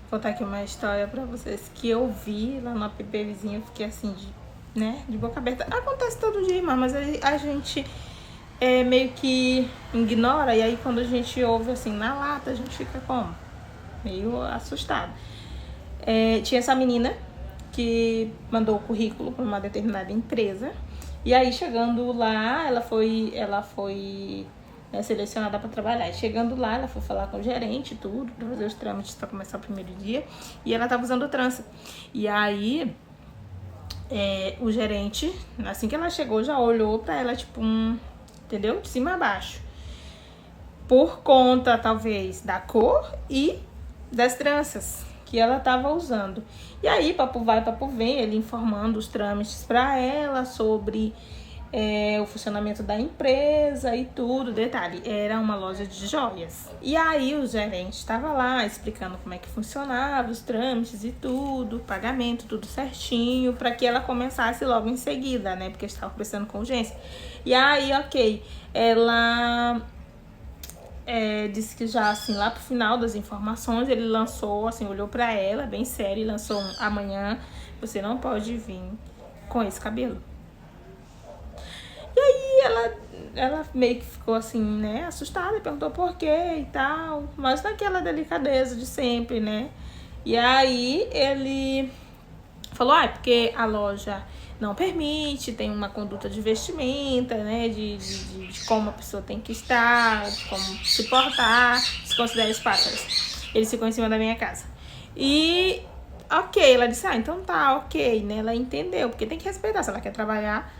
contar aqui uma história pra vocês que eu vi lá no app vizinho. Eu fiquei assim, de boca aberta. Acontece todo dia, irmã, mas a gente meio que ignora. E aí quando a gente ouve assim na lata, a gente fica como? Meio assustado. Tinha essa menina que mandou o currículo para uma determinada empresa. E aí chegando lá, ela foi selecionada para trabalhar. E chegando lá, ela foi falar com o gerente, tudo, para fazer os trâmites para começar o primeiro dia. E ela tava usando trança. E aí o gerente, assim que ela chegou, já olhou para ela, tipo, entendeu? De cima a baixo. Por conta, talvez, da cor e das tranças que ela tava usando. E aí, papo vai, papo vem, ele informando os trâmites para ela sobre o funcionamento da empresa e tudo. Detalhe, era uma loja de joias. E aí o gerente estava lá explicando como é que funcionava os trâmites e tudo, pagamento, tudo certinho, para que ela começasse logo em seguida, né? Porque estava precisando com urgência. E aí, ok, ela disse que já, assim, lá pro final das informações, ele lançou, assim, olhou pra ela, bem sério, e lançou amanhã você não pode vir com esse cabelo. E aí ela meio que ficou assim, né, assustada, perguntou por quê e tal, mas naquela delicadeza de sempre, né. E aí ele falou, porque a loja não permite, tem uma conduta de vestimenta, né, de como a pessoa tem que estar, de como se portar, se considera os pássaros. Eles ficam em cima da minha casa. E, ok, ela disse, então tá, ok, né, ela entendeu, porque tem que respeitar, se ela quer trabalhar.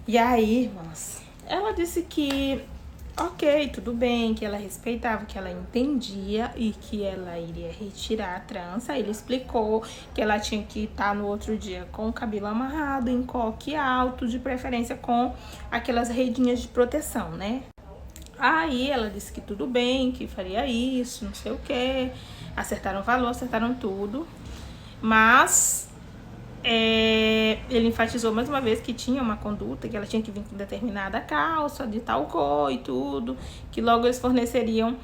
E aí, irmãs, ela disse que ok, tudo bem, que ela respeitava, que ela entendia e que ela iria retirar a trança. Ele explicou que ela tinha que estar no outro dia com o cabelo amarrado, em coque alto, de preferência com aquelas redinhas de proteção, né? Aí ela disse que tudo bem, que faria isso, não sei o que. Acertaram o valor, acertaram tudo. Mas ele enfatizou mais uma vez que tinha uma conduta, que ela tinha que vir com determinada calça, de tal cor e tudo, que logo eles forneceriam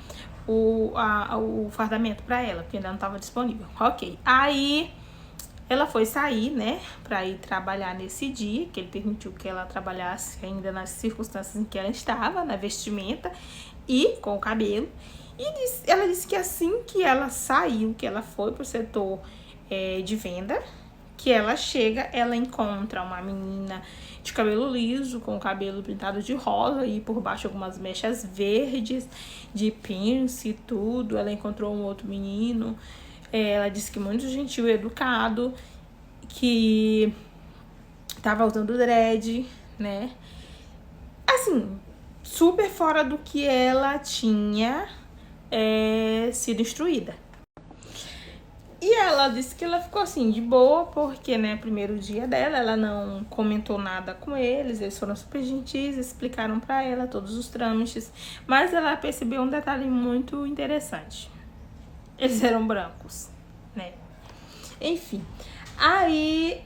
o fardamento para ela, porque ainda não estava disponível. Ok. Aí ela foi sair, né, para ir trabalhar nesse dia, que ele permitiu que ela trabalhasse ainda nas circunstâncias em que ela estava, na vestimenta e com o cabelo. E ela disse que assim que ela saiu, que ela foi pro setor de venda, que ela chega, ela encontra uma menina de cabelo liso, com o cabelo pintado de rosa e por baixo algumas mechas verdes, de pince e tudo. Ela encontrou um outro menino, ela disse que muito gentil e educado, que tava usando dread, né? Assim, super fora do que ela tinha sido instruída. E ela disse que ela ficou assim, de boa, porque, né, primeiro dia dela, ela não comentou nada com eles foram super gentis, explicaram pra ela todos os trâmites, mas ela percebeu um detalhe muito interessante. Eles eram brancos, né? Enfim, aí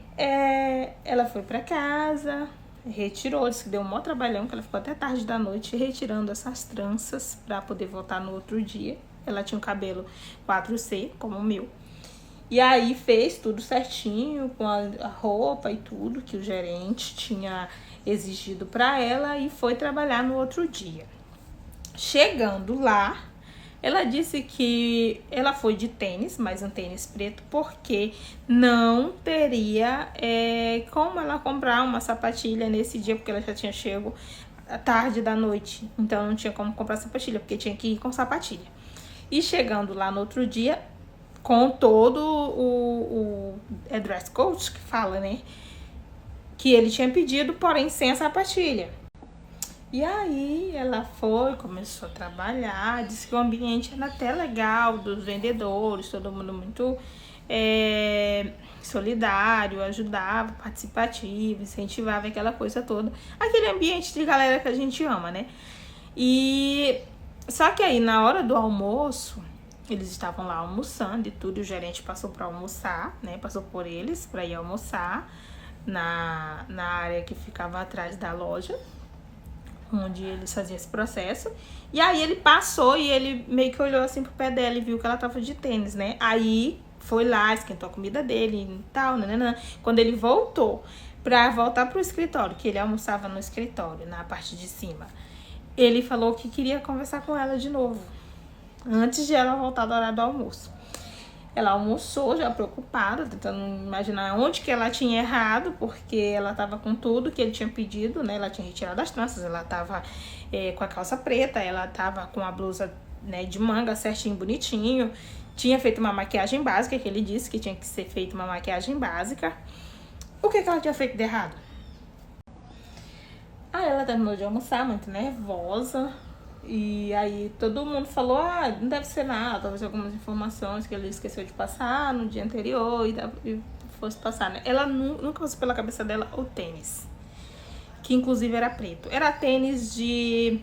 ela foi pra casa, retirou, disse que deu um maior trabalhão, que ela ficou até tarde da noite retirando essas tranças pra poder voltar no outro dia. Ela tinha um cabelo 4C, como o meu. E aí fez tudo certinho, com a roupa e tudo que o gerente tinha exigido para ela e foi trabalhar no outro dia. Chegando lá, ela disse que ela foi de tênis, mas um tênis preto, porque não teria como ela comprar uma sapatilha nesse dia, porque ela já tinha chego à tarde da noite, então não tinha como comprar sapatilha, porque tinha que ir com sapatilha. E chegando lá no outro dia, com todo o dress code que fala, né? Que ele tinha pedido, porém sem a sapatilha. E aí ela foi, começou a trabalhar, disse que o ambiente era até legal, dos vendedores, todo mundo muito solidário, ajudava, participativo, incentivava aquela coisa toda. Aquele ambiente de galera que a gente ama, né? E só que aí na hora do almoço, eles estavam lá almoçando e tudo, e o gerente passou para almoçar, né? Passou por eles para ir almoçar na área que ficava atrás da loja. onde eles faziam esse processo. E aí ele passou e ele meio que olhou assim pro pé dela e viu que ela tava de tênis, né? Aí foi lá, esquentou a comida dele e tal, né? Quando ele voltou pra voltar pro escritório, que ele almoçava no escritório, na parte de cima, ele falou que queria conversar com ela de novo, antes de ela voltar do horário do almoço. Ela almoçou já preocupada, tentando imaginar onde que ela tinha errado, porque ela tava com tudo que ele tinha pedido, né? Ela tinha retirado as tranças, ela tava com a calça preta, ela tava com a blusa, né, de manga certinho, bonitinho. Tinha feito uma maquiagem básica, que ele disse que tinha que ser feita uma maquiagem básica. O que ela tinha feito de errado? Aí ela terminou de almoçar, muito nervosa. E aí todo mundo falou, não deve ser nada, talvez algumas informações que ele esqueceu de passar no dia anterior e fosse passar, né? Ela nunca passou pela cabeça dela o tênis, que inclusive era preto. Era tênis de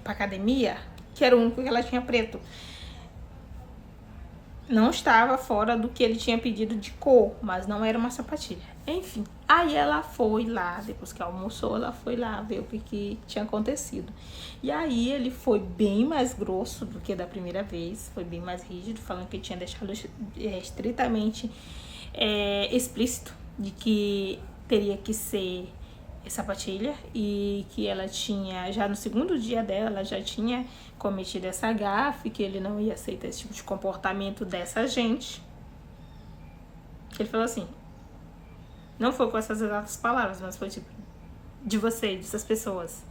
pra academia, que era o único que ela tinha preto. Não estava fora do que ele tinha pedido de cor, mas não era uma sapatilha. Enfim, aí ela foi lá, depois que almoçou, ela foi lá ver o que tinha acontecido. E aí ele foi bem mais grosso do que da primeira vez, foi bem mais rígido, falando que tinha deixado estritamente explícito de que teria que ser sapatilha e que ela tinha, já no segundo dia dela, ela já tinha cometido essa gafe, que ele não ia aceitar esse tipo de comportamento dessa gente. Ele falou assim, não foi com essas exatas palavras, mas foi tipo, de vocês, dessas pessoas.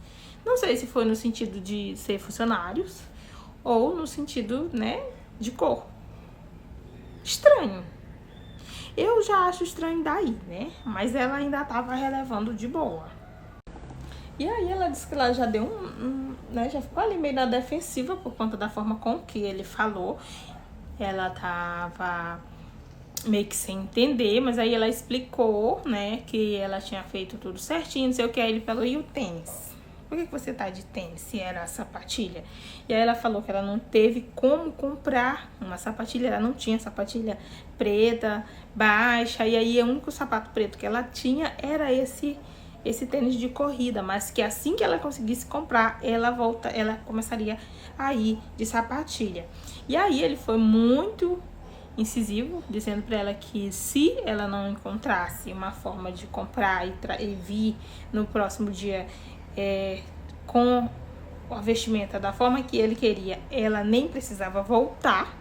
Não sei se foi no sentido de ser funcionários ou no sentido, né, de cor. Estranho. Eu já acho estranho daí, né? Mas ela ainda tava relevando de boa. E aí ela disse que ela já deu né, já ficou ali meio na defensiva por conta da forma com que ele falou. Ela tava meio que sem entender, mas aí ela explicou, né, que ela tinha feito tudo certinho, não sei o que. Aí ele falou, e o tênis? Por que você tá de tênis se era a sapatilha? E aí ela falou que ela não teve como comprar uma sapatilha, ela não tinha sapatilha preta, baixa, e aí o único sapato preto que ela tinha era esse tênis de corrida, mas que assim que ela conseguisse comprar, ela começaria a ir de sapatilha. E aí ele foi muito incisivo, dizendo para ela que se ela não encontrasse uma forma de comprar e vir no próximo dia com a vestimenta da forma que ele queria, ela nem precisava voltar.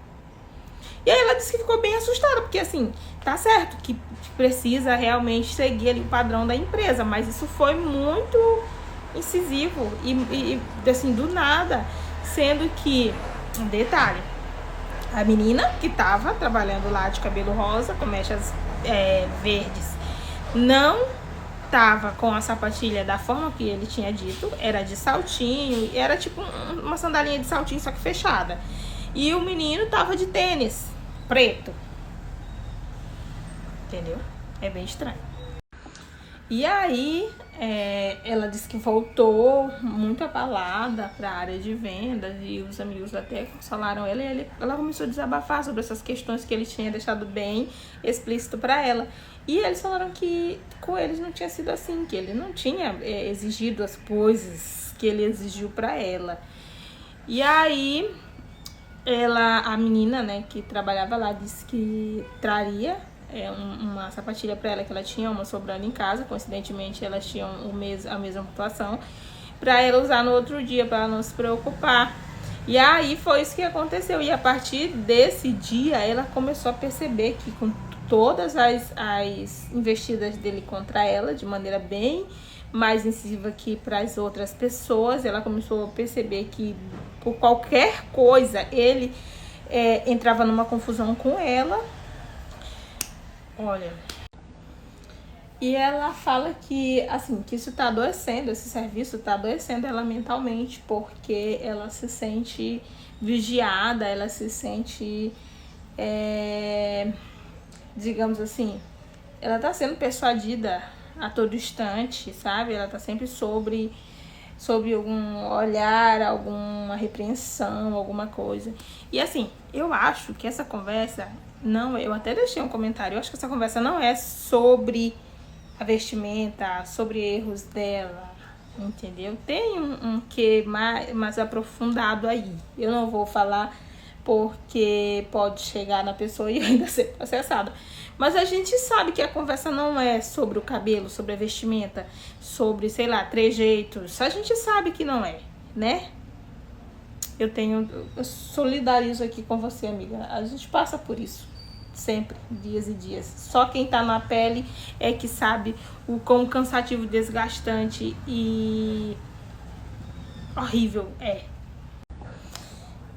E aí ela disse que ficou bem assustada, porque assim, tá certo que precisa realmente seguir ali o padrão da empresa, mas isso foi muito incisivo e assim, do nada, sendo que, um detalhe, a menina que tava trabalhando lá de cabelo rosa, com mechas verdes, não tava com a sapatilha da forma que ele tinha dito, era de saltinho, era tipo uma sandalinha de saltinho, só que fechada. E o menino tava de tênis preto. Entendeu? É bem estranho. E aí, ela disse que voltou muito abalada para a área de vendas e os amigos até consolaram ela e ela começou a desabafar sobre essas questões que ele tinha deixado bem explícito para ela. E eles falaram que com eles não tinha sido assim, que ele não tinha exigido as coisas que ele exigiu para ela. E aí, a menina, né, que trabalhava lá, disse que traria uma sapatilha para ela, que ela tinha uma sobrando em casa, coincidentemente elas tinham a mesma pontuação, para ela usar no outro dia, para ela não se preocupar. E aí foi isso que aconteceu, e a partir desse dia ela começou a perceber que com todas as investidas dele contra ela, de maneira bem mais incisiva que para as outras pessoas, ela começou a perceber que por qualquer coisa ele entrava numa confusão com ela. Olha, e ela fala que, assim, que isso tá adoecendo, esse serviço tá adoecendo ela mentalmente, porque ela se sente vigiada, ela se sente, digamos assim, ela tá sendo persuadida a todo instante, sabe? Ela tá sempre sobre algum olhar, alguma repreensão, alguma coisa. E assim, eu acho que essa conversa não, eu até deixei um comentário, eu acho que essa conversa não é sobre a vestimenta, sobre erros dela, entendeu? Tem um que mais aprofundado aí. Eu não vou falar porque pode chegar na pessoa e ainda ser processada. Mas a gente sabe que a conversa não é sobre o cabelo, sobre a vestimenta, sobre, sei lá, trejeitos. A gente sabe que não é, né? Eu solidarizo aqui com você, amiga. A gente passa por isso. Sempre, dias e dias. Só quem tá na pele é que sabe o quão cansativo, desgastante e horrível é.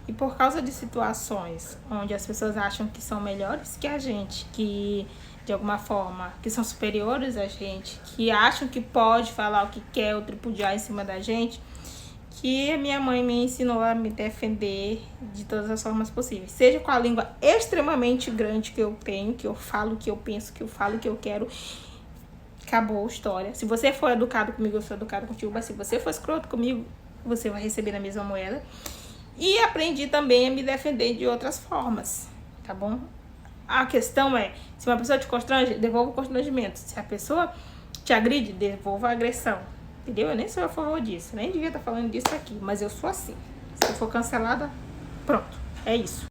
E por causa de situações onde as pessoas acham que são melhores que a gente, que de alguma forma, que são superiores a gente, que acham que pode falar o que quer ou tripudiar em cima da gente, que a minha mãe me ensinou a me defender de todas as formas possíveis. Seja com a língua extremamente grande que eu tenho, que eu falo o que eu penso, que eu falo o que eu quero. Acabou a história. Se você for educado comigo, eu sou educado contigo. Mas se você for escroto comigo, você vai receber na mesma moeda. E aprendi também a me defender de outras formas, tá bom? A questão é, se uma pessoa te constrange, devolva o constrangimento. Se a pessoa te agride, devolva a agressão. Entendeu? Eu nem sou a favor disso, nem devia estar falando disso aqui, mas eu sou assim. Se eu for cancelada, pronto, é isso.